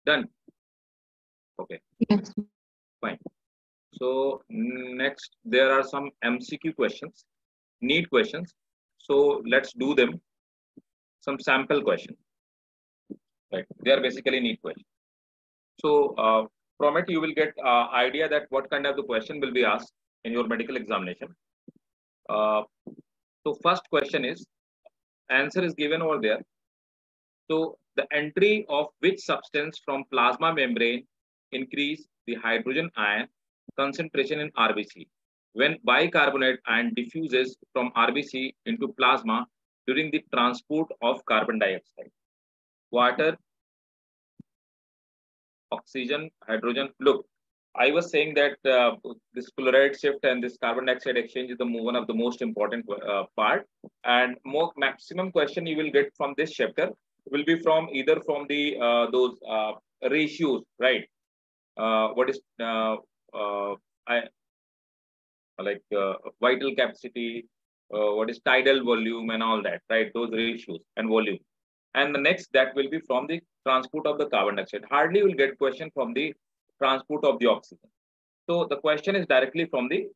Done. Okay. Yes. Fine. So next, there are some MCQ questions, NEET questions. So let's do them. Some sample questions. Right. They are basically NEET questions. So from it, you will get idea that what kind of the question will be asked in your medical examination. So first question is, answer is given over there. So the entry of which substance from plasma membrane increase the hydrogen ion concentration in RBC when bicarbonate ion diffuses from RBC into plasma during the transport of carbon dioxide, water, oxygen, hydrogen. Look, I was saying that this chloride shift and this carbon dioxide exchange is one of the most important part. And more maximum question you will get from this chapter will be from either from the those ratios, right? What is I like vital capacity, what is tidal volume and all that, right? Those ratios and volume. And the next that will be from the transport of the carbon dioxide. Hardly will get question from the transport of the oxygen. So the question is directly from the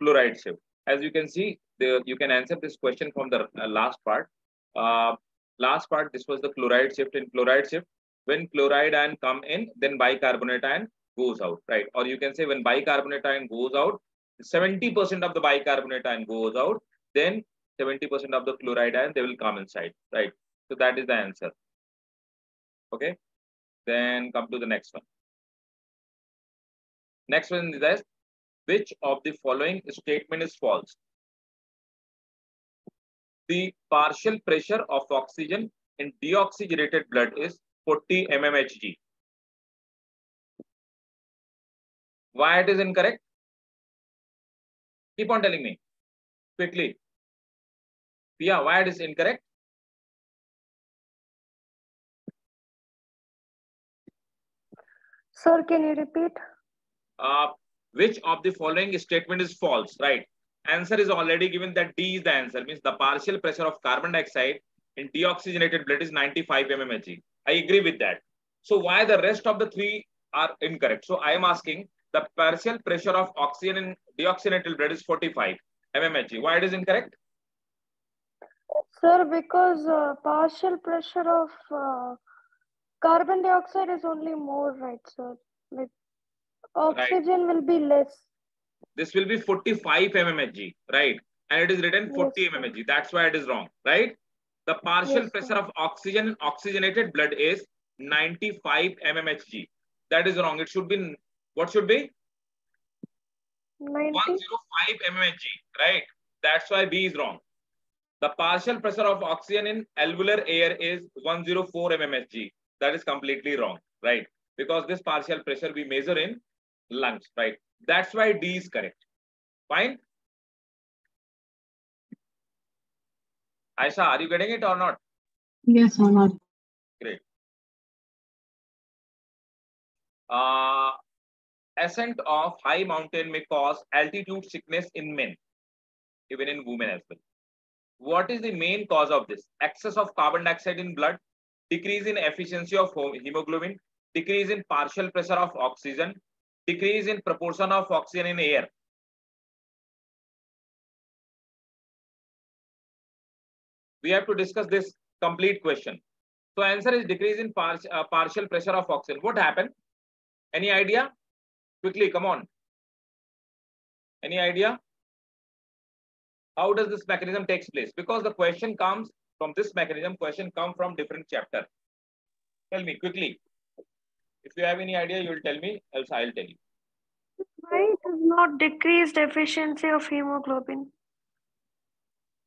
chloride shift. As you can see, you can answer this question from the last part. Uh, Last part, this was the chloride shift. In chloride shift, when chloride ion come in, then bicarbonate ion goes out, right? Or you can say when bicarbonate ion goes out, 70% of the bicarbonate ion goes out, then 70% of the chloride ion, they will come inside, right? So that is the answer. Okay. Then come to the next one. Next one is this. Which of the following statement is false? The partial pressure of oxygen in deoxygenated blood is 40 mmHg. Why it is incorrect? Keep on telling me quickly. Pia, why it is incorrect? Sir, can you repeat? Which of the following statement is false, right? Answer is already given that D is the answer, means the partial pressure of carbon dioxide in deoxygenated blood is 95 mmHg. I agree with that. So why the rest of the three are incorrect? So I am asking the partial pressure of oxygen in deoxygenated blood is 45 mmHg. Why it is incorrect? Sir, because partial pressure of carbon dioxide is only more, right, sir? Like oxygen will be less. This will be 45 mmHg, right? And it is written 40 Yes, mmHg. That's why it is wrong, right? The partial yes, pressure sir. of oxygen in oxygenated blood is 95 mmHg. That is wrong. It should be, what should be? 90. 105 mmHg, right? That's why B is wrong. The partial pressure of oxygen in alveolar air is 104 mmHg. That is completely wrong, right? Because this partial pressure we measure in lungs, right? That's why D is correct. Fine. Aisha, are you getting it or not? Yes or not? Great. Ascent of high mountain may cause altitude sickness in men, even in women as well. What is the main cause of this? Excess of carbon dioxide in blood, decrease in efficiency of hemoglobin, decrease in partial pressure of oxygen, decrease in proportion of oxygen in air. We have to discuss this complete question. So answer is decrease in partial pressure of oxygen. What happened? Any idea? Quickly, come on. Any idea? How does this mechanism takes place? Because the question comes from this mechanism, question come from different chapter. Tell me quickly. If you have any idea, you will tell me, else I'll tell you. Why it has not decreased efficiency of hemoglobin?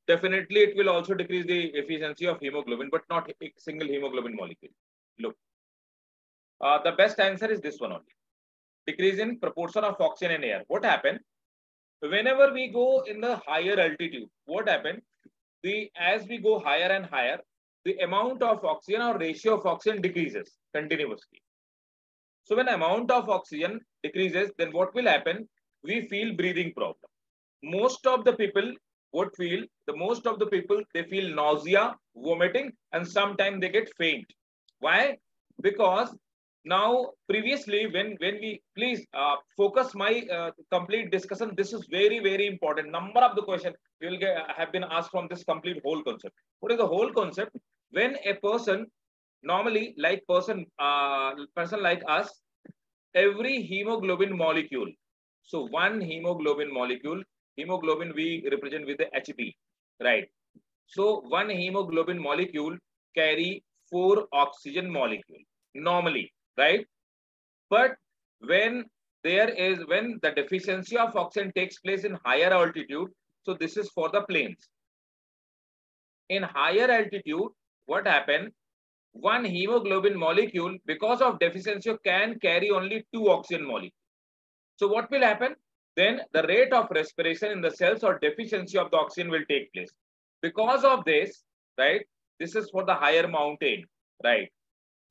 Definitely, it will also decrease the efficiency of hemoglobin, but not a single hemoglobin molecule. Look, the best answer is this one only. Decrease in proportion of oxygen in air. What happened? Whenever we go in the higher altitude, what happened? As we go higher and higher, the amount of oxygen or ratio of oxygen decreases continuously. So when amount of oxygen decreases, then what will happen? We feel breathing problem. Most of the people would feel, they feel nausea, vomiting, and sometimes they get faint. Why? Because Now, previously, when we please focus my complete discussion. This is very, very important. Number of the question will have been asked from this complete whole concept. What is the whole concept? When a person normally like person like us, every hemoglobin molecule. So one hemoglobin molecule, hemoglobin we represent with the HB, right? So one hemoglobin molecule carry 4 oxygen molecule normally, right? But when when the deficiency of oxygen takes place in higher altitude, so this is for the planes. In higher altitude, what happen? One hemoglobin molecule, because of deficiency, can carry only 2 oxygen molecules. So what will happen? Then the rate of respiration in the cells or deficiency of the oxygen will take place. Because of this, right? This is for the higher mountain, right?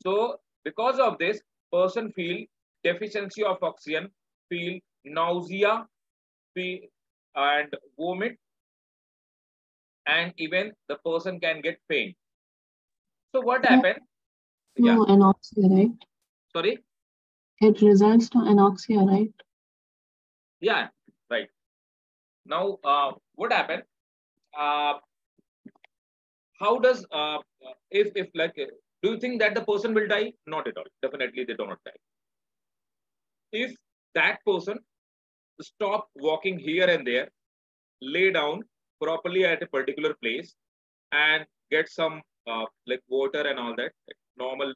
So because of this, person feel deficiency of oxygen, feel nausea, feel and vomit, and even the person can get faint. So what happened? Yeah. Anoxia, right? Sorry? It results to anoxia, right? Yeah, right. Now, what happened? How does if like do you think that the person will die? Not at all. Definitely, they do not die. If that person stop walking here and there, lay down properly at a particular place, and get some like water and all that, like normal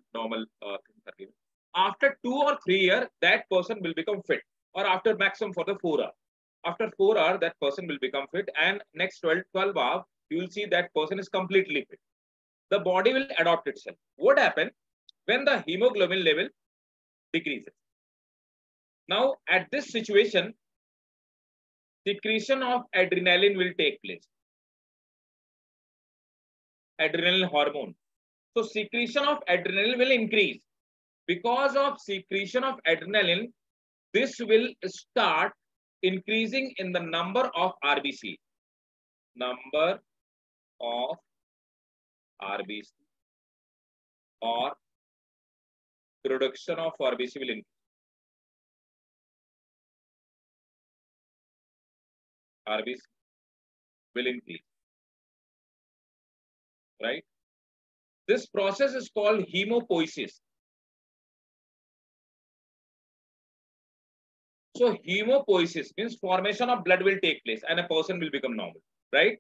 things are given. After 2 or 3 years, that person will become fit, or after maximum for the 4 hours. After 4 hours, that person will become fit, and next 12 hours, you will see that person is completely fit. The body will adopt itself. What happens when the hemoglobin level decreases? Now, at this situation, secretion of adrenaline will take place. Adrenaline hormone. So secretion of adrenaline will increase. Because of secretion of adrenaline, this will start increasing in the number of RBC. Number of RBC or production of RBC will increase. RBC will increase. Right? This process is called hemopoiesis. So hemopoiesis means formation of blood will take place and a person will become normal, right?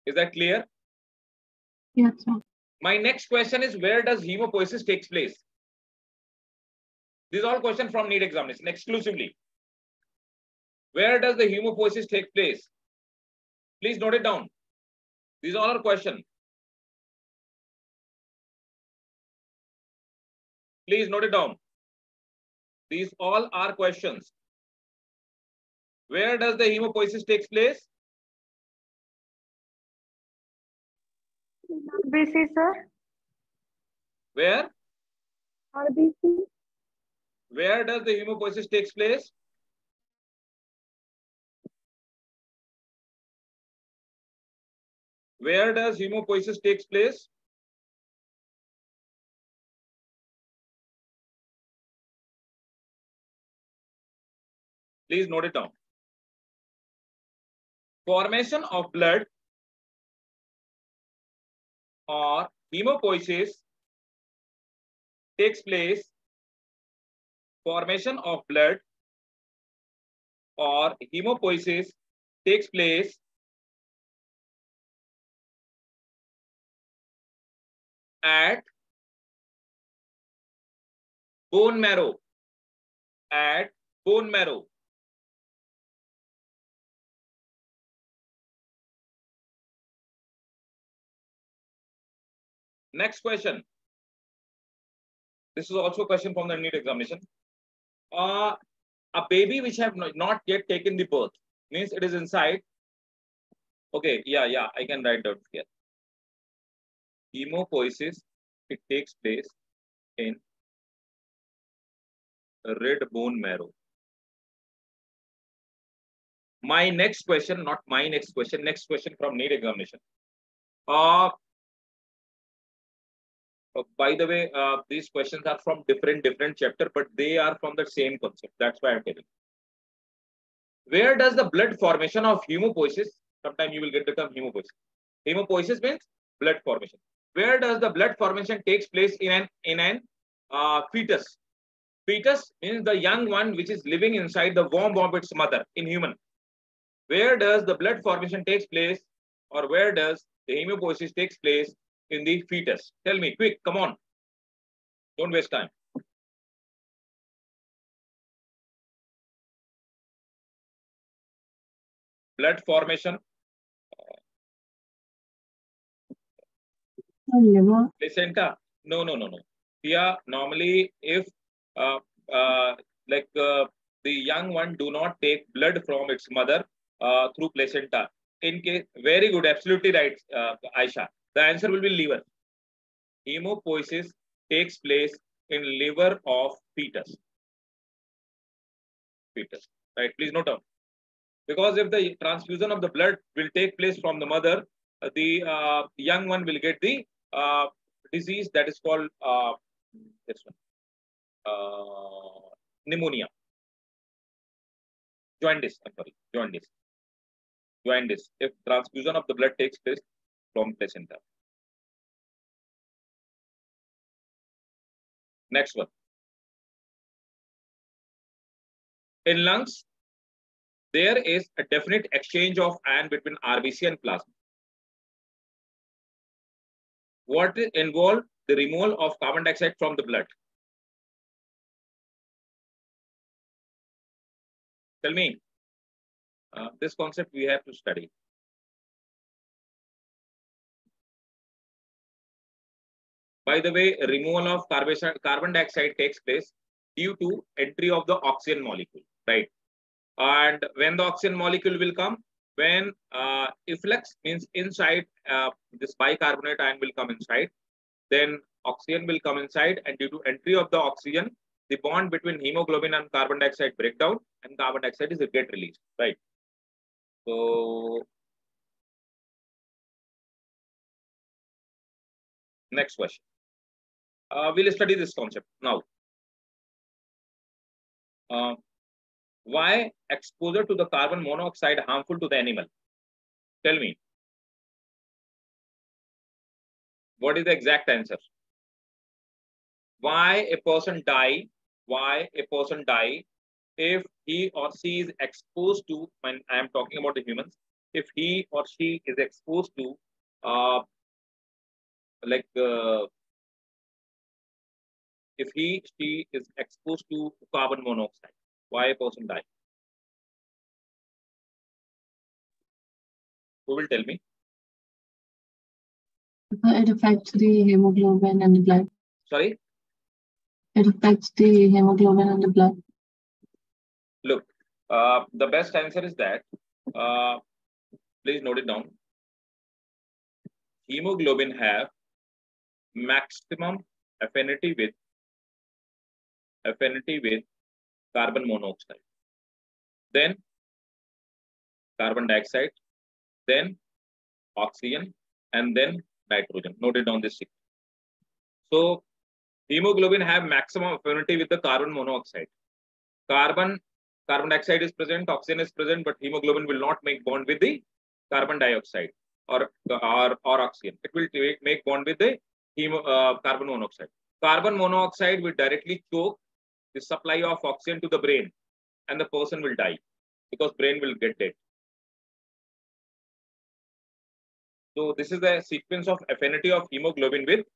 Is that clear? Yes, sir. My next question is, where does hemopoiesis takes place? These are all questions from NEET examination exclusively. Where does the hemopoiesis take place? Please note it down. These all are questions. Please note it down. These all are questions. Where does the hemopoiesis takes place? RBC, sir. Where? RBC. Where does the hemopoiesis takes place? Where does hemopoiesis takes place? Please note it down. Formation of blood or hemopoiesis takes place. Formation of blood or hemopoiesis takes place at bone marrow. At bone marrow. Next question. This is also a question from the NEET examination. A baby which have not yet taken the birth means it is inside. Okay, yeah, I can write down here. Hemopoiesis, it takes place in red bone marrow. My next question, not my next question, next question from NEET examination. By the way, these questions are from different chapter, but they are from the same concept. That's why I'm telling. Where does the blood formation of hemopoiesis? Sometimes you will get the term hemopoiesis. Hemopoiesis means blood formation. Where does the blood formation takes place in an fetus? Fetus means the young one which is living inside the womb of its mother in human. Where does the blood formation takes place, or where does the hemopoiesis takes place in the fetus? Tell me, quick, come on. Don't waste time. Blood formation. Liver. Placenta. No. Here, normally, if the young one do not take blood from its mother through placenta. In case, very good, absolutely right, Aisha. The answer will be liver. Hemopoiesis takes place in liver of fetus. Right? Please note down. Because if the transfusion of the blood will take place from the mother, the young one will get the disease that is called this one, pneumonia. Jaundice. I'm sorry, jaundice. If transfusion of the blood takes place from placenta. Next one. In lungs, there is a definite exchange of ion between RBC and plasma. What involve the removal of carbon dioxide from the blood? Tell me. This concept we have to study. By the way, removal of carbon dioxide takes place due to entry of the oxygen molecule, right? And when the oxygen molecule will come, when efflux means inside, this bicarbonate ion will come inside, then oxygen will come inside, and due to entry of the oxygen, the bond between hemoglobin and carbon dioxide break down, and carbon dioxide is get released, right? So next question. We'll study this concept now. Why exposure to the carbon monoxide harmful to the animal? Tell me. What is the exact answer? Why a person die? Why a person die if he or she is exposed to, when I am talking about the humans, if he or she is exposed to if she is exposed to carbon monoxide, why a person die? Who will tell me? It affects the hemoglobin and the blood. Sorry? It affects the hemoglobin and the blood. Look, the best answer is that, please note it down. Hemoglobin have maximum affinity with carbon monoxide, then carbon dioxide, then oxygen, and then nitrogen. Note it down this sequence. So hemoglobin have maximum affinity with the carbon monoxide. Carbon dioxide is present, oxygen is present, but hemoglobin will not make bond with the carbon dioxide or oxygen. It will make bond with the carbon monoxide. Carbon monoxide will directly choke the supply of oxygen to the brain, and the person will die because brain will get dead. So this is the sequence of affinity of hemoglobin with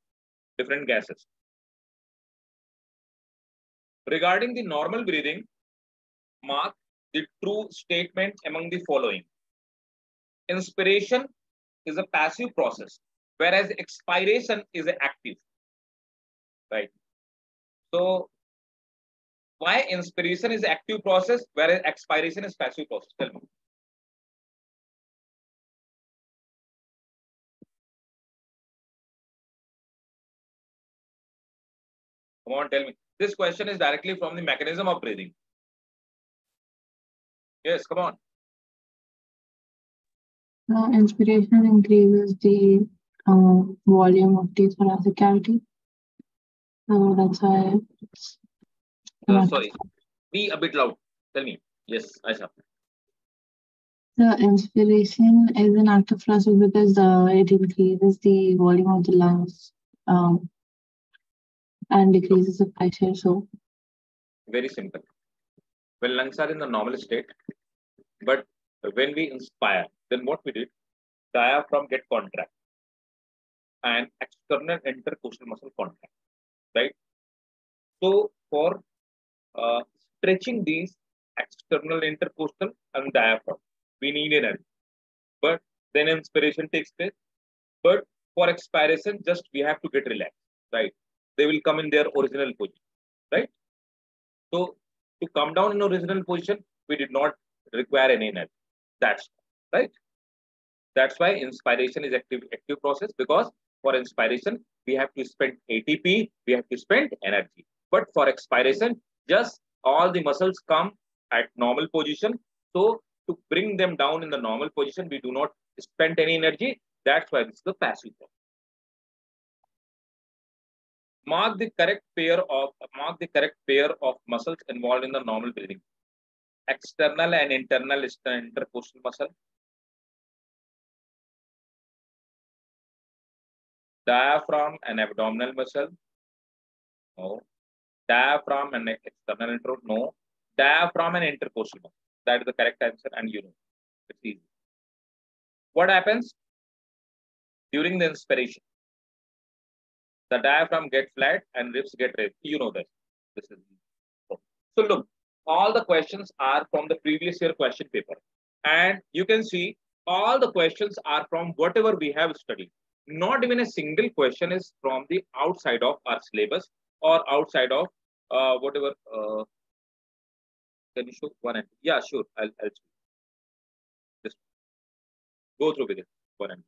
different gases. Regarding the normal breathing, mark the true statement among the following. Inspiration is a passive process, whereas expiration is an active. Right. So why inspiration is active process, whereas expiration is passive process? Tell me. Come on, tell me. This question is directly from the mechanism of breathing. Yes, come on. Inspiration increases the volume of the thoracic cavity. So that's why it's not. Sorry, be a bit loud. Tell me. Yes, Aisha. The inspiration is an active process because it increases the volume of the lungs and decreases the pressure. So Very simple. When lungs are in the normal state, but when we inspire, then what we did, diaphragm get contract and external intercostal muscle contract, right? So for stretching these external intercostal and diaphragm, we need energy. But then inspiration takes place. But for expiration, just we have to get relaxed, right? They will come in their original position, right? So to come down in original position, we did not require any energy. That's right. That's why inspiration is active process, because for inspiration we have to spend ATP, we have to spend energy. But for expiration, just all the muscles come at normal position. So to bring them down in the normal position, we do not spend any energy. That's why this is the passive process. Mark the correct pair of muscles involved in the normal breathing. External and internal intercostal muscle. Diaphragm and abdominal muscle. No. Diaphragm and external intro. No. Diaphragm and intercostal muscle. That is the correct answer, and you know it's easy. What happens during the inspiration? The diaphragm gets flat and ribs get raised. You know this. This is so. Look, all the questions are from the previous year question paper, and you can see all the questions are from whatever we have studied. Not even a single question is from the outside of our syllabus or outside of whatever. Can you show one? Yeah, sure. I'll just go through with it. One.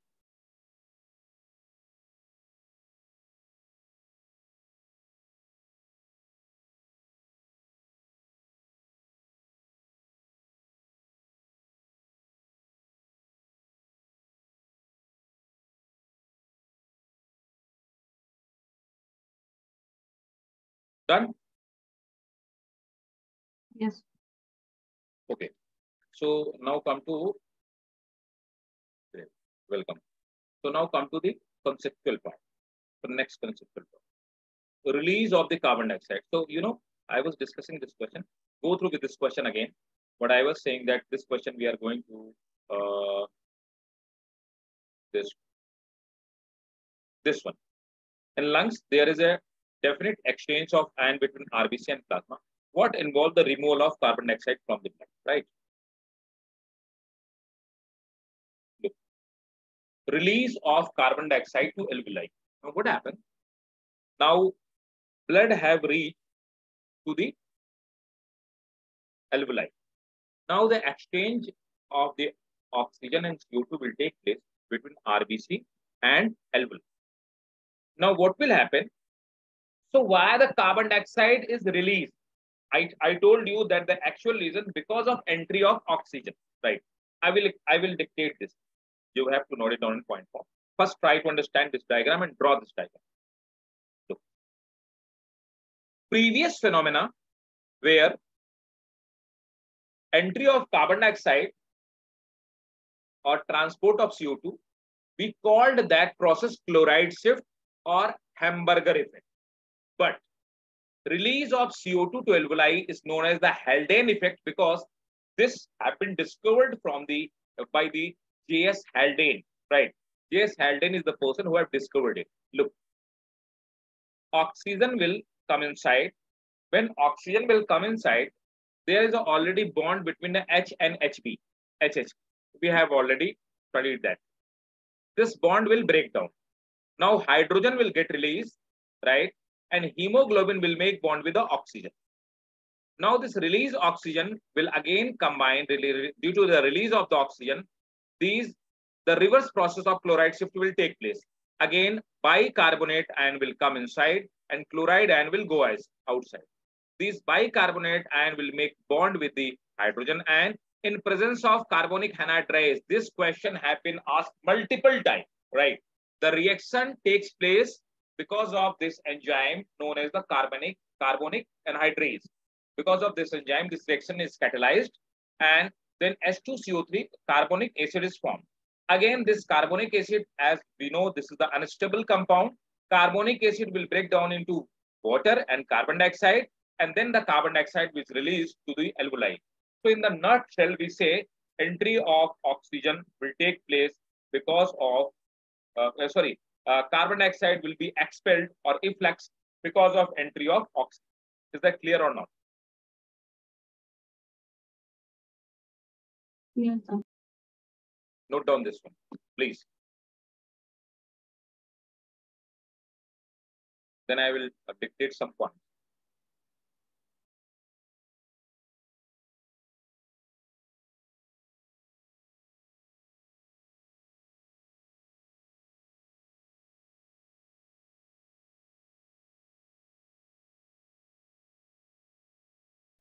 Done? yes. Okay. So now come to welcome. So now come to the conceptual part. The next conceptual part. The release of the carbon dioxide. So I was discussing this question. Go through with this question again. But I was saying that this question we are going to this one. In lungs, there is a definite exchange of ion between RBC and plasma. What involved the removal of carbon dioxide from the blood, right? Look. Release of carbon dioxide to alveoli. Now, what happened? Now, blood have reached to the alveoli. Now, the exchange of the oxygen and CO2 will take place between RBC and alveoli. Now, what will happen? So, why the carbon dioxide is released? I told you that the actual reason because of entry of oxygen, right? I will dictate this. You have to note it down in point form. First, try to understand this diagram and draw this diagram. Look. Previous phenomena where entry of carbon dioxide or transport of CO2, we called that process chloride shift or hamburger effect. But release of CO2 to alveoli is known as the Haldane effect, because this have been discovered from by the J.S. Haldane, right? J.S. Haldane is the person who have discovered it. Look, oxygen will come inside. When oxygen will come inside, there is already bond between the H and HB. HH. We have already studied that. This bond will break down. Now hydrogen will get released, right? And hemoglobin will make bond with the oxygen. Now this released oxygen will again combine due to the release of the oxygen. The reverse process of chloride shift will take place. Again, bicarbonate ion will come inside and chloride ion will go outside. These bicarbonate ion will make bond with the hydrogen ion in presence of carbonic anhydrase. This question has been asked multiple times, right? The reaction takes place because of this enzyme known as the carbonic anhydrase. Because of this enzyme, this reaction is catalyzed, and then H2CO3 carbonic acid is formed. Again, this carbonic acid, as we know, this is the unstable compound. Carbonic acid will break down into water and carbon dioxide, and then the carbon dioxide is released to the alveoli. So in the nutshell, we say entry of oxygen will take place because of, carbon dioxide will be expelled or efflux because of entry of oxygen. Is that clear or not? Yes, sir. Note down this one, please. Then I will dictate some points.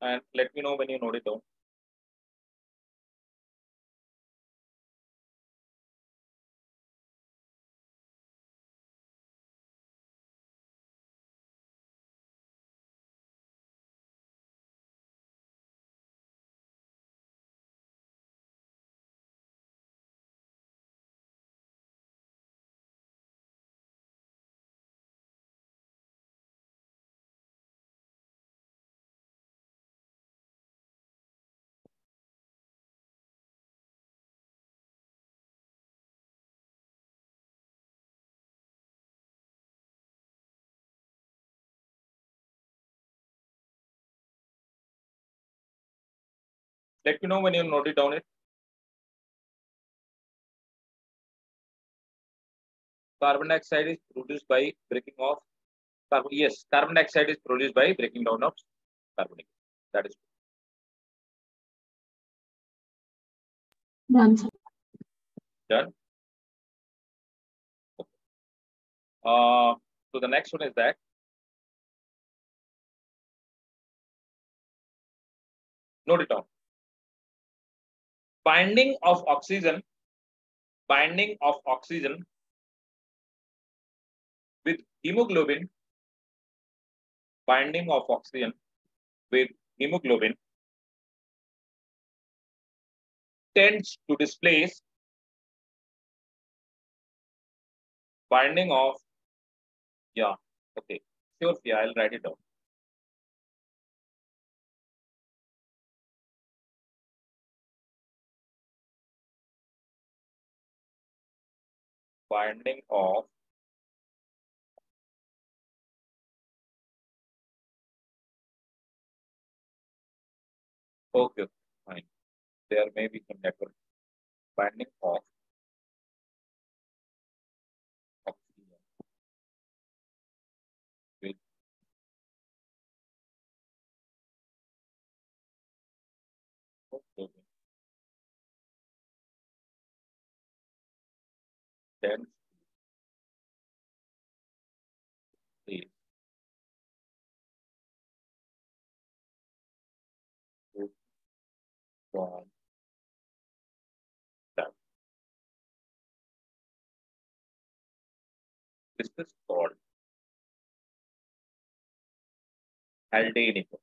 And let me know when you note it down. Let me know when you note it down. Carbon dioxide is produced by breaking of carbon. Yes, carbon dioxide is produced by breaking down of carbonic. That is Done, sir. done. So the next one is that note it down. Binding of oxygen with hemoglobin, binding of oxygen with hemoglobin tends to displace binding of, yeah, okay, sure, yeah, I'll write it down. Binding of okay, fine. There may be some network. Binding of oxygen with hemoglobin tends to displace from that. This is called Haldane effect.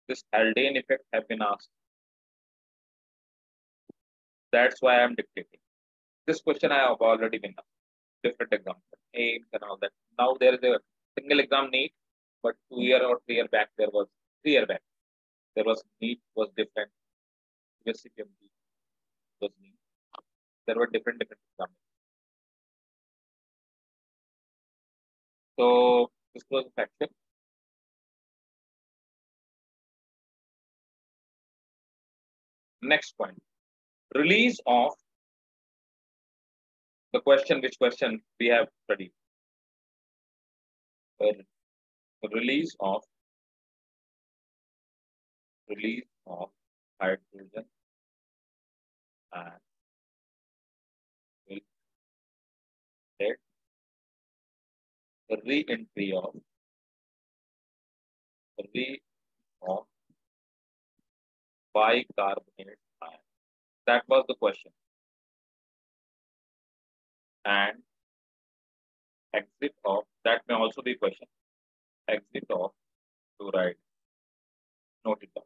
This Haldane effect have been asked. That's why I'm dictating. This question I have already been asked. Different examples, aims and all that. Now there is a single exam NEET, but 2 year or 3 year back there was 3 year back. There was NEET was different. USCPMT was NEET. There were different exams. So this was a factor. Next point. Release of the question, which question we have studied. Release of hydrogen and will let the re-entry of bicarbonate ion. That was the question. And Exit of, that may also be question. Exit of fluoride. Note it down.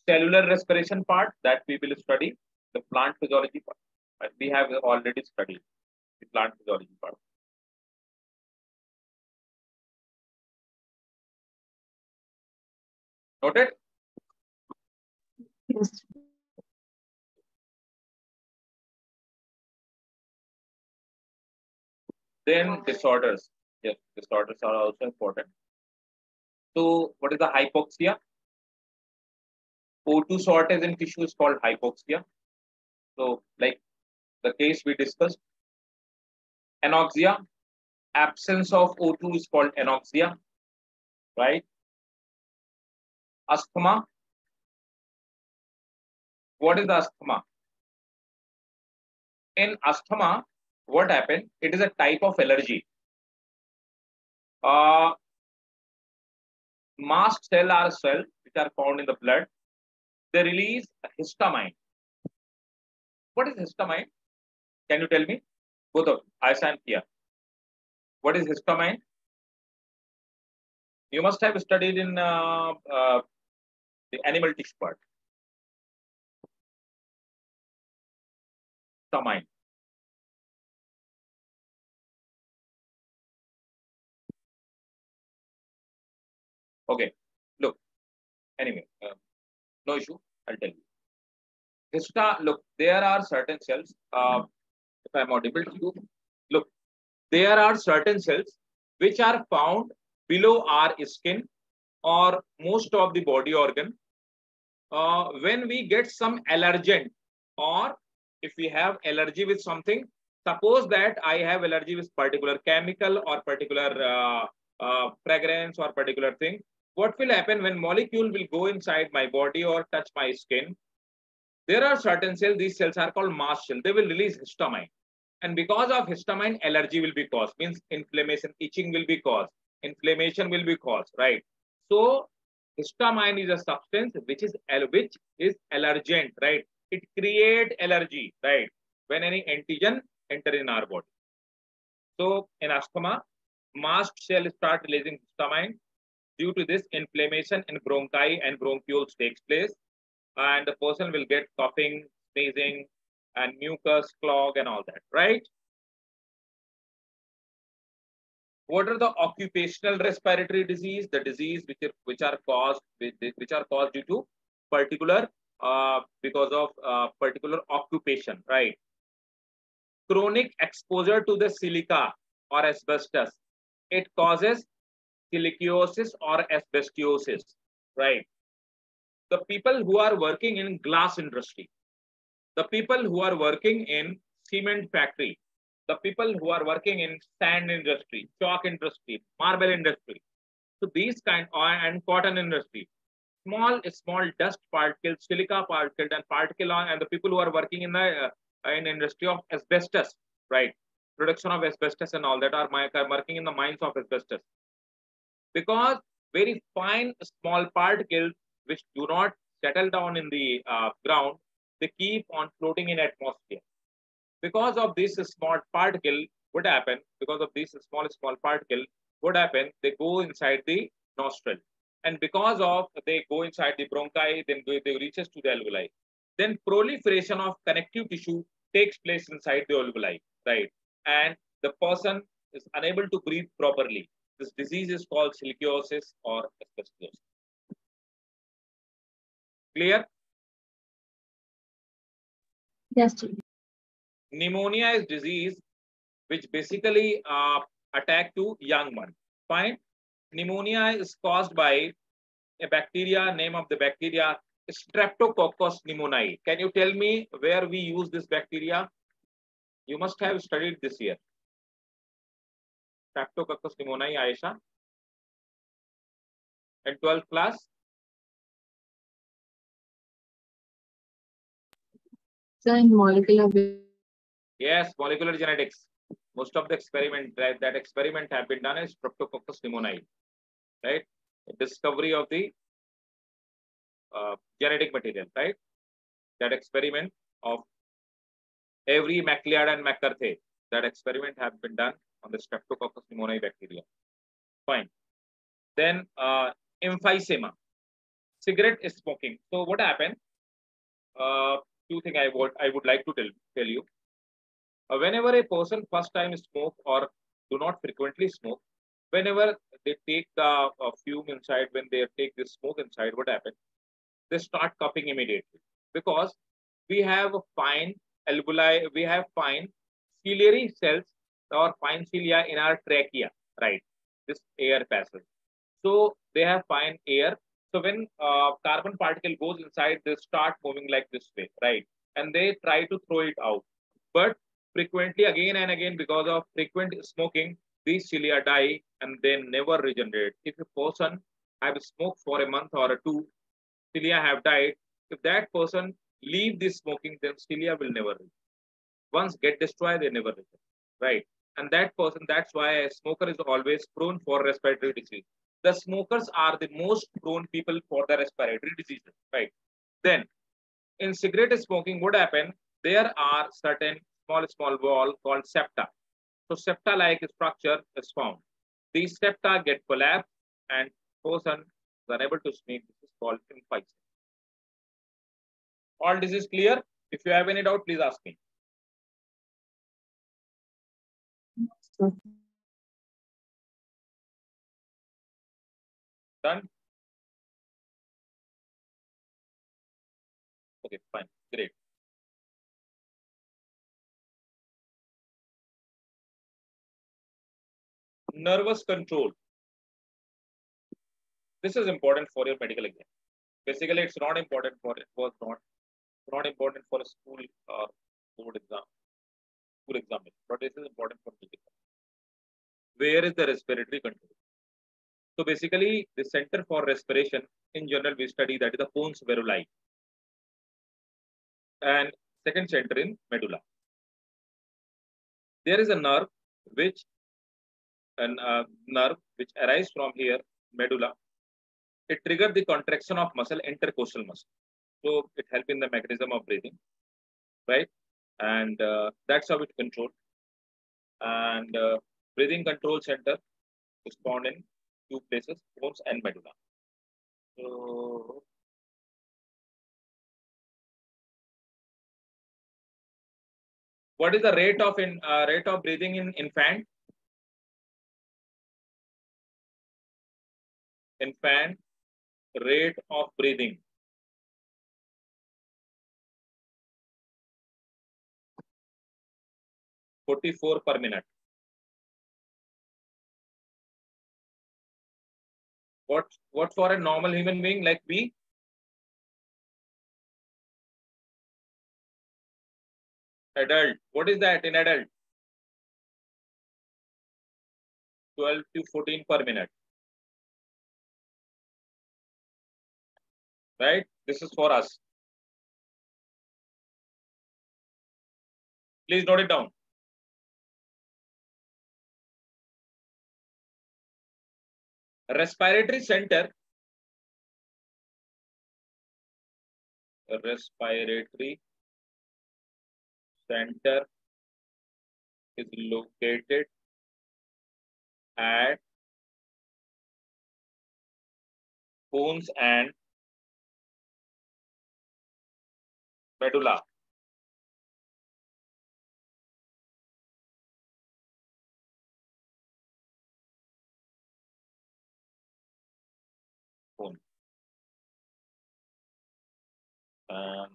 Cellular respiration part, that we will study. The plant physiology part, we have already studied the plant physiology part. Noted? Yes. Then disorders. Yes, disorders are also important. So, what is the hypoxia? O2 shortage in tissue is called hypoxia. So, like the case we discussed, anoxia, absence of O2 is called anoxia, right? Asthma. What is asthma? In asthma, what happened? It is a type of allergy. Mast cell are cells which are found in the blood. They release histamine. What is histamine? Can you tell me? Both of Aisha and Kia. What is histamine? You must have studied in the animal tissue part. Histamine. Okay. Look. Anyway, no issue. I'll tell you. Look, there are certain cells. If I'm audible to you, look, there are certain cells which are found below our skin or most of the body organ. When we get some allergen, or if we have allergy with something, suppose that I have allergy with particular chemical or particular fragrance or particular thing, what will happen when molecule will go inside my body or touch my skin? There are certain cells, these cells are called mast cells. They will release histamine. And because of histamine, allergy will be caused, means inflammation, itching will be caused, inflammation will be caused, right? So histamine is a substance which is allergent, right? It creates allergy, right? When any antigen enter in our body. So in asthma, mast cell start releasing histamine. Due to this, inflammation in bronchi and bronchioles takes place, and the person will get coughing, sneezing, and mucus clog and all that, right? What are the occupational respiratory disease? The disease which are caused due to particular because of particular occupation, right? Chronic exposure to the silica or asbestos, it causes silicosis or asbestosis, right? The people who are working in glass industry, the people who are working in cement factory, the people who are working in sand industry, chalk industry, marble industry, so these kind, and cotton industry, small dust particles, silica particles, and particle on, and the people who are working in the in industry of asbestos, right? Production of asbestos and all that are working in the mines of asbestos, because very fine small particles which do not settle down in the ground, they keep on floating in atmosphere. Because of this small particle, what happen? Because of this small particle, what happen? They go inside the nostril, and because of they go inside the bronchi, then they reaches to the alveoli. Then proliferation of connective tissue takes place inside the alveoli, right? And the person is unable to breathe properly. This disease is called silicosis or asbestosis. Clear? Yes, sir. Pneumonia is disease which basically attack to young one. Fine. Pneumonia is caused by a bacteria. Name of the bacteria Streptococcus pneumoniae. Can you tell me where we use this bacteria? You must have studied this year. Streptococcus pneumoniae, Aisha. In 12th class. So in molecular. Yes, molecular genetics. Most of the experiment that experiment have been done is Streptococcus pneumoniae, right? Discovery of the genetic material, right? That experiment of Every MacLeod and McCarthy, that experiment have been done on the Streptococcus pneumoniae bacteria. Fine. Then emphysema, cigarette smoking. So what happened? Two things I would like to tell you. Whenever a person first time smoke or do not frequently smoke, whenever they take the fume inside, when they take the smoke inside, what happens? They start coughing immediately because we have fine alveoli, we have fine ciliary cells or fine cilia in our trachea, right? This air passes. So they have fine air. So when carbon particle goes inside, they start moving like this way, right? And they try to throw it out. But frequently, again and again, because of frequent smoking, these cilia die and they never regenerate. If a person have smoked for a month or two, cilia have died. If that person leave this smoking, then cilia will never regenerate. Once get destroyed, they never return, right? And that person, that's why a smoker is always prone for respiratory disease. The smokers are the most prone people for the respiratory diseases, right? Then in cigarette smoking, what happens? There are certain small wall called septa. So septa-like structure is found. These septa get collapsed and person is unable to smoke. This is called emphysema. All this is clear? If you have any doubt, please ask me. So, Done? Okay, fine, great. Nervous control. This is important for your medical exam. Basically, it's not important for it was not important for a school board exam, school exam, but this is important for medical. Where is the respiratory control? So basically, the center for respiration in general we study that is the pons varolii, and second center in medulla. There is a nerve which arises from here medulla. It triggers the contraction of muscle, intercostal muscle. So it helps in the mechanism of breathing, right? And that's how it controls. And breathing control center is found in two places, pons and medulla. So what is the rate of breathing in infant? Infant rate of breathing. (44 per minute). What for a normal human being like we? Adult. What is that in adult? 12 to 14 per minute. Right? This is for us. Please note it down. Respiratory center. Respiratory center is located at pons and medulla. Pons. And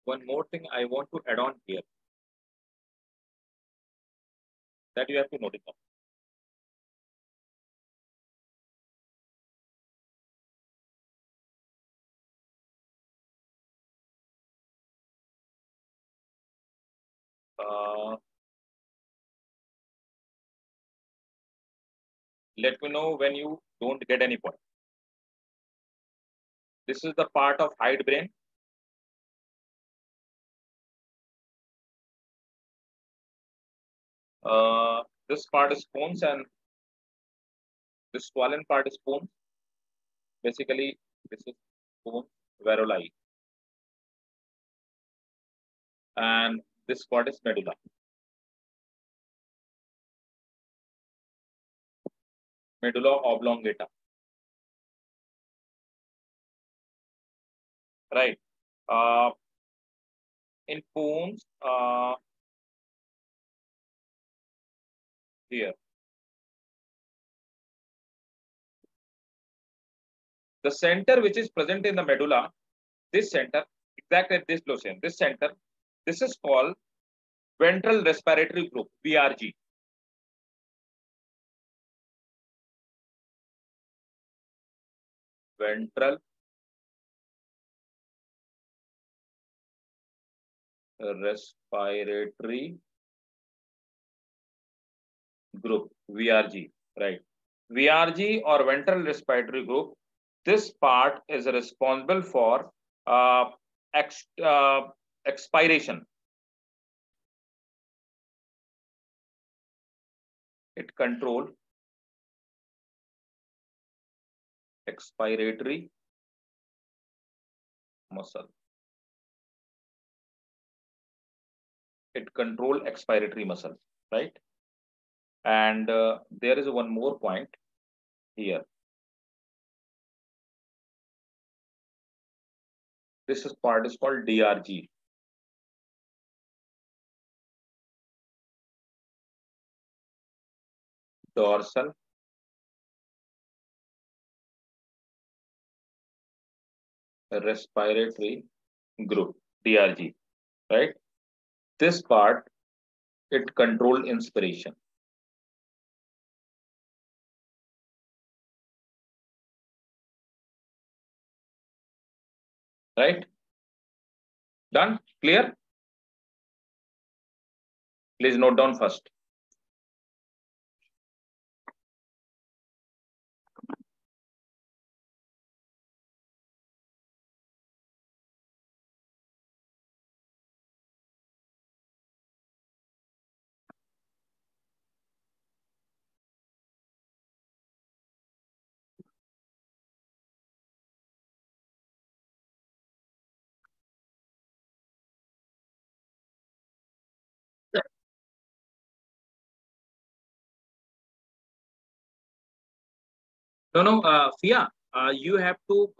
one more thing I want to add on here that you have to note it down. Let me know when you don't get any point. This is the part of hide brain. This part is pons and This swollen part is pons. Basically, this is pons varoli. And this part is medulla. Medulla oblongata. Right. In pons, here. The center which is present in the medulla, this center, exact at this location, this center, this is called ventral respiratory group, VRG. Ventral respiratory group, VRG, right? VRG or ventral respiratory group, this part is responsible for expiration. It controls expiratory muscle. It controls expiratory muscle, right? And there is one more point here. This part is called DRG. Dorsal respiratory group, DRG, right? This part, it controls inspiration. Right? Done? Clear? Please note down first. No, Fia, you have to